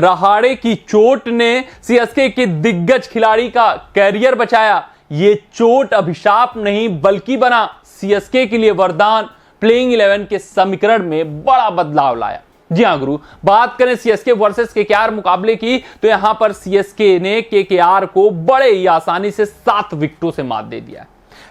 रहाड़े की चोट ने सीएसके के दिग्गज खिलाड़ी का कैरियर बचाया। ये चोट अभिशाप नहीं बल्कि बना सीएसके के लिए वरदान, प्लेइंग 11 के समीकरण में बड़ा बदलाव लाया। जी हां गुरु, बात करें सीएसके वर्सेस केकेआर मुकाबले की तो यहां पर सीएसके ने केकेआर को बड़े ही आसानी से 7 विकेटों से मात दे दिया।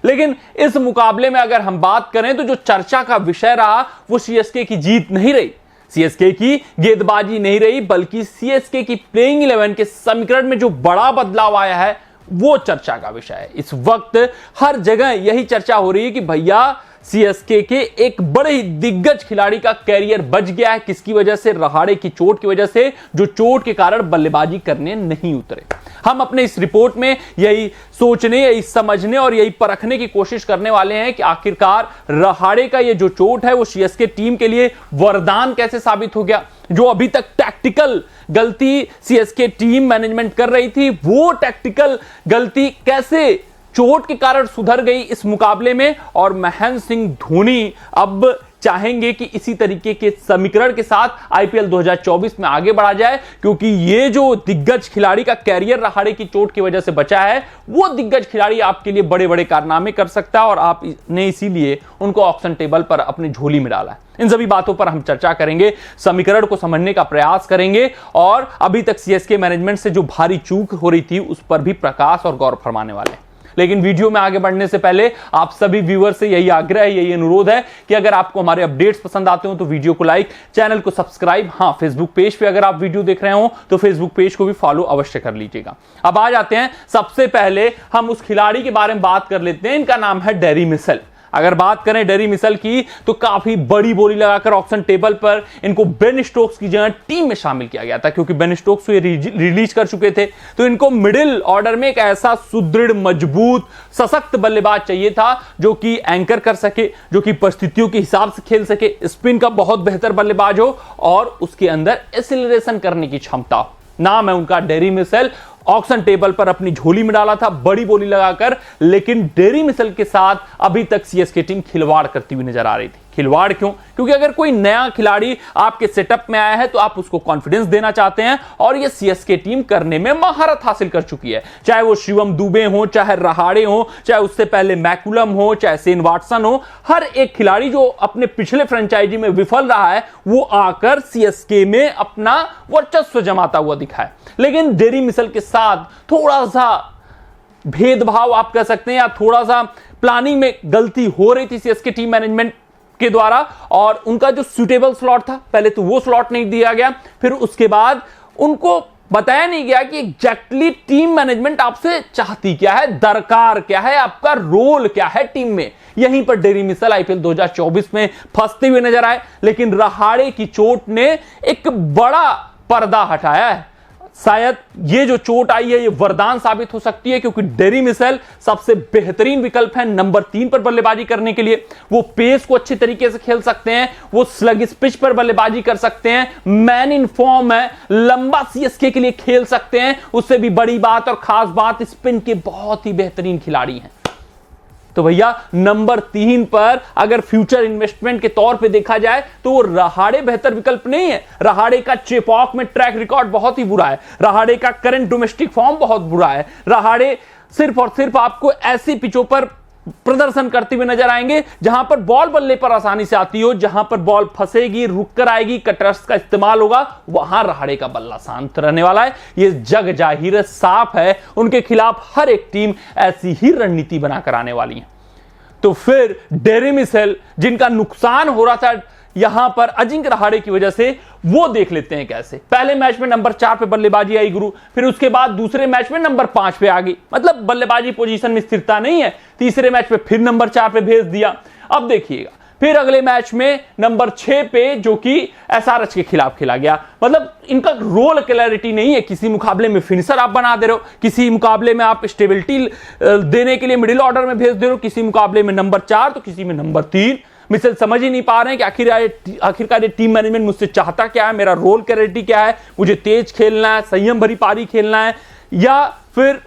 लेकिन इस मुकाबले में अगर हम बात करें तो जो चर्चा का विषय रहा वो सीएसके की जीत नहीं रही, सीएसके की गेंदबाजी नहीं रही, बल्कि सीएसके की प्लेइंग 11 के समीकरण में जो बड़ा बदलाव आया है वो चर्चा का विषय है। इस वक्त हर जगह यही चर्चा हो रही है कि भैया सीएसके के एक बड़े ही दिग्गज खिलाड़ी का कैरियर बच गया है। किसकी वजह से? रहाड़े की चोट की वजह से, जो चोट के कारण बल्लेबाजी करने नहीं उतरे। हम अपने इस रिपोर्ट में यही सोचने, यही समझने और यही परखने की कोशिश करने वाले हैं कि आखिरकार रहाड़े का ये जो चोट है वो सीएसके टीम के लिए वरदान कैसे साबित हो गया। जो अभी तक टैक्टिकल गलती सीएसके टीम मैनेजमेंट कर रही थी, वो टैक्टिकल गलती कैसे चोट के कारण सुधर गई इस मुकाबले में। और महेंद्र सिंह धोनी अब चाहेंगे कि इसी तरीके के समीकरण के साथ आईपीएल 2024 में आगे बढ़ा जाए, क्योंकि ये जो दिग्गज खिलाड़ी का कैरियर रहाड़े की चोट की वजह से बचा है, वो दिग्गज खिलाड़ी आपके लिए बड़े बड़े कारनामे कर सकता है और आपने इसीलिए उनको ऑक्शन टेबल पर अपनी झोली में डाला है। इन सभी बातों पर हम चर्चा करेंगे, समीकरण को समझने का प्रयास करेंगे और अभी तक सीएसके मैनेजमेंट से जो भारी चूक हो रही थी उस पर भी प्रकाश और गौर फरमाने वाले हैं। लेकिन वीडियो में आगे बढ़ने से पहले आप सभी व्यूअर से यही आग्रह है, यही अनुरोध है कि अगर आपको हमारे अपडेट्स पसंद आते हो तो वीडियो को लाइक, चैनल को सब्सक्राइब, हाँ फेसबुक पेज पे अगर आप वीडियो देख रहे हो तो फेसबुक पेज को भी फॉलो अवश्य कर लीजिएगा। अब आ जाते हैं, सबसे पहले हम उस खिलाड़ी के बारे में बात कर लेते हैं। इनका नाम है डेरी मिशेल। अगर बात करें डेरी मिशेल की तो काफी बड़ी बोली लगाकर ऑक्शन टेबल पर इनको बेन स्टोक्स की जगह टीम में शामिल किया गया था, क्योंकि बेन स्टोक्स को ये रिलीज कर चुके थे। तो इनको मिडिल ऑर्डर में एक ऐसा सुदृढ़, मजबूत, सशक्त बल्लेबाज चाहिए था जो कि एंकर कर सके, जो कि परिस्थितियों के हिसाब से खेल सके, स्पिन का बहुत बेहतर बल्लेबाज हो और उसके अंदर एक्सीलरेशन करने की क्षमता हो। नाम है उनका डेरी मिशेल। ऑक्शन टेबल पर अपनी झोली में डाला था बड़ी बोली लगाकर, लेकिन डेरी मिशेल के साथ अभी तक सीएसके टीम खिलवाड़ करती हुई नजर आ रही थी। खिलवाड़ क्यों? क्योंकि अगर कोई नया खिलाड़ी आपके सेटअप में आया है तो आप उसको कॉन्फिडेंस देना चाहते हैं और ये सीएसके टीम करने में महारत हासिल कर चुकी है। चाहे वो शिवम दुबे हो, चाहे रहाड़े हो, चाहे उससे पहले मैकुलम हो, चाहे शेन वाटसन हो, हर एक खिलाड़ी जो अपने पिछले फ्रेंचाइजी में विफल रहा है वो आकर सीएसके में अपना वर्चस्व जमाता हुआ दिखा है। लेकिन डेरी मिशेल के साथ थोड़ा सा भेदभाव आप कह सकते हैं या थोड़ा सा प्लानिंग में गलती हो रही थी सीएसके टीम मैनेजमेंट के द्वारा, और उनका जो सूटेबल स्लॉट था पहले तो वो स्लॉट नहीं दिया गया, फिर उसके बाद उनको बताया नहीं गया कि एग्जैक्टली टीम मैनेजमेंट आपसे चाहती क्या है, दरकार क्या है, आपका रोल क्या है टीम में। यहीं पर डेरी मिशेल आईपीएल 2024 में फंसते हुए नजर आए। लेकिन रहाड़े की चोट ने एक बड़ा पर्दा हटाया है। शायद ये जो चोट आई है ये वरदान साबित हो सकती है, क्योंकि डेरी मिशेल सबसे बेहतरीन विकल्प है नंबर 3 पर बल्लेबाजी करने के लिए। वो पेस को अच्छे तरीके से खेल सकते हैं, वो स्लगिश पिच पर बल्लेबाजी कर सकते हैं, मैन इन फॉर्म है, लंबा सीएसके के लिए खेल सकते हैं। उससे भी बड़ी बात और खास बात, स्पिन के बहुत ही बेहतरीन खिलाड़ी हैं। तो भैया नंबर 3 पर अगर फ्यूचर इन्वेस्टमेंट के तौर पे देखा जाए तो वो रहाड़े बेहतर विकल्प नहीं है। रहाड़े का चेपॉक में ट्रैक रिकॉर्ड बहुत ही बुरा है, रहाड़े का करंट डोमेस्टिक फॉर्म बहुत बुरा है। रहाड़े सिर्फ और सिर्फ आपको ऐसी पिचों पर प्रदर्शन करते हुए नजर आएंगे जहां पर बॉल बल्ले पर आसानी से आती हो, जहां पर बॉल फंसेगी, रुक कर आएगी, कटर्स का इस्तेमाल होगा, वहां रहाड़े का बल्ला शांत रहने वाला है। ये जग जाहिर साफ है, उनके खिलाफ हर एक टीम ऐसी ही रणनीति बनाकर आने वाली है। तो फिर डेरी मिशेल जिनका नुकसान हो रहा था यहां पर अजिंक्य रहाड़े की वजह से, वो देख लेते हैं कैसे। पहले मैच में नंबर 4 पे बल्लेबाजी आई गुरु, फिर उसके बाद दूसरे मैच में नंबर 5 पे आ गई, मतलब बल्लेबाजी पोजीशन में स्थिरता नहीं है। तीसरे मैच पे फिर नंबर 4 पे भेज दिया। अब देखिएगा फिर अगले मैच में नंबर 6 पे, जो कि एसआरएच के खिलाफ खेला गया। मतलब इनका रोल क्लैरिटी नहीं है। किसी मुकाबले में फिनिशर आप बना दे रहे हो, किसी मुकाबले में आप स्टेबिलिटी देने के लिए मिडिल ऑर्डर में भेज दे रहे हो, किसी मुकाबले में नंबर 4 तो किसी में नंबर 3। मिशेल समझ ही नहीं पा रहे हैं कि आखिरकार टीम मैनेजमेंट मुझसे चाहता क्या है, मेरा रोल क्लैरिटी क्या है, मुझे तेज खेलना है, संयम भरी पारी खेलना है, या फिर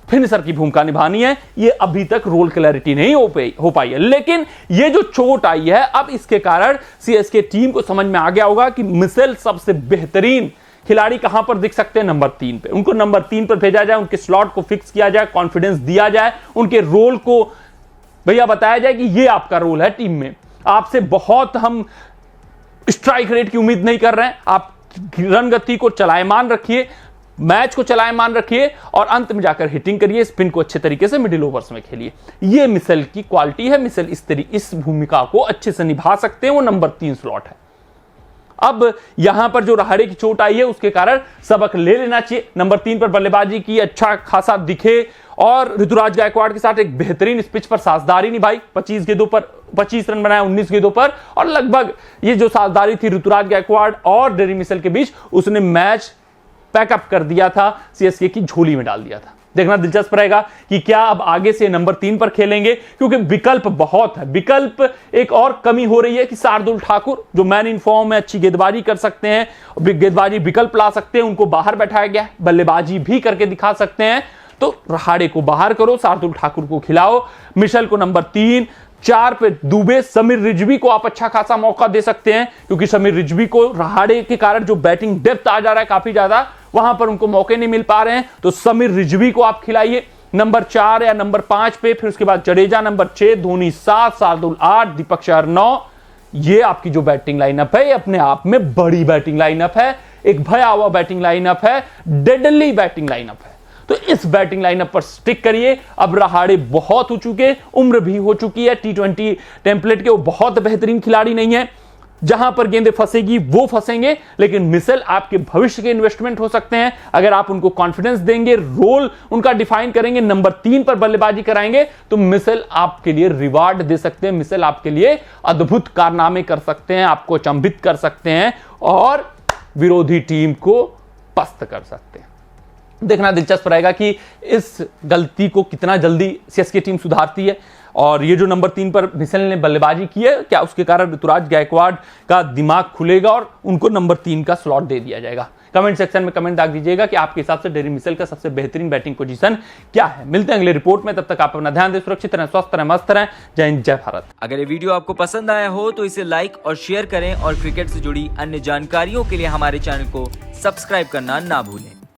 फिनिशर की भूमिका निभानी है। ये अभी तक रोल क्लैरिटी नहीं हो पाई है। लेकिन ये जो चोट आई है, अब इसके कारण सीएसके टीम को समझ में आ गया होगा कि मिशेल सबसे बेहतरीन खिलाड़ी कहां पर दिख सकते हैं? नंबर 3 पे। उनको नंबर 3 पर भेजा जाए, उनके स्लॉट को फिक्स किया जाए, कॉन्फिडेंस दिया जाए, उनके रोल को भैया बताया जाए कि ये आपका रोल है टीम में। आपसे बहुत हम स्ट्राइक रेट की उम्मीद नहीं कर रहे हैं, आप रन गति को चलायमान रखिए, मैच को चलायमान रखिए और अंत में जाकर हिटिंग करिए, स्पिन को अच्छे तरीके से मिडिल ओवर्स में खेलिए। ये मिशेल की क्वालिटी है। मिशेल इस भूमिका को अच्छे से निभा सकते हैं, वो नंबर 3 स्लॉट है। अब यहां पर जो रहाड़े की चोट आई है उसके कारण सबक ले लेना चाहिए। नंबर 3 पर बल्लेबाजी की, अच्छा खासा दिखे और ऋतुराज गायकवाड़ के साथ एक बेहतरीन इस पिच पर साझेदारी निभाई। 25 गेंदों पर 25 रन बनाया 19 गेंदों पर, और लगभग ये जो साझेदारी थी ऋतुराज गायकवाड़ और डेरी मिशेल के बीच, उसने मैच पैकअप कर दिया था, सीएसके की झोली में डाल दिया था। देखना दिलचस्प रहेगा कि क्या अब आगे से नंबर 3 पर खेलेंगे, क्योंकि विकल्प बहुत है। विकल्प एक और कमी हो रही है कि शार्दुल ठाकुर जो मैन इन फॉर्म है, अच्छी गेंदबाजी कर सकते हैं, गेंदबाजी विकल्प ला सकते हैं, उनको बाहर बैठाया गया। बल्लेबाजी भी करके दिखा सकते हैं, तो रहाड़े को बाहर करो, शार्दुल ठाकुर को खिलाओ, मिशेल को नंबर 3, 4 पे दुबे, समीर रिजवी को आप अच्छा खासा मौका दे सकते हैं, क्योंकि समीर रिजवी को रहाड़े के कारण जो बैटिंग डेप्थ आ जा रहा है काफी ज्यादा, वहां पर उनको मौके नहीं मिल पा रहे हैं, तो समीर रिजवी को आप खिलाइए नंबर 4 या नंबर 5 पे। फिर उसके बाद जडेजा नंबर 6, धोनी 7, शार्दुल 8, दीपक चहर 9। ये आपकी जो बैटिंग लाइनअप है, ये अपने आप में बड़ी बैटिंग लाइनअप है, एक भयावह बैटिंग लाइनअप है, डेडली बैटिंग लाइनअप है। तो इस बैटिंग लाइनअप पर स्टिक करिए। अब रहाड़े बहुत हो चुके, उम्र भी हो चुकी है, T20 टेम्पलेट के वो बहुत बेहतरीन खिलाड़ी नहीं है। जहां पर गेंदें फंसेगी वो फंसेंगे, लेकिन मिशेल आपके भविष्य के इन्वेस्टमेंट हो सकते हैं अगर आप उनको कॉन्फिडेंस देंगे, रोल उनका डिफाइन करेंगे, नंबर 3 पर बल्लेबाजी कराएंगे, तो मिशेल आपके लिए रिवार्ड दे सकते हैं। मिशेल आपके लिए अद्भुत कारनामे कर सकते हैं, आपको अचंभित कर सकते हैं और विरोधी टीम को पस्त कर सकते हैं। देखना दिलचस्प रहेगा कि इस गलती को कितना जल्दी सीएसके टीम सुधारती है। और ये जो नंबर 3 पर मिशेल ने बल्लेबाजी की है, क्या उसके कारण ऋतुराज गायकवाड़ का दिमाग खुलेगा और उनको नंबर 3 का स्लॉट दे दिया जाएगा? कमेंट सेक्शन में कमेंट डाल दीजिएगा कि आपके हिसाब से डेरी मिशेल का सबसे बेहतरीन बैटिंग पोजीशन क्या है। मिलते हैं अगले रिपोर्ट में, तब तक आप अपना ध्यान दें, सुरक्षित रहें, स्वस्थ रहें, मस्त रहें। जय हिंद, जय भारत। अगर ये वीडियो आपको पसंद आया हो तो इसे लाइक और शेयर करें और क्रिकेट से जुड़ी अन्य जानकारियों के लिए हमारे चैनल को सब्सक्राइब करना ना भूलें।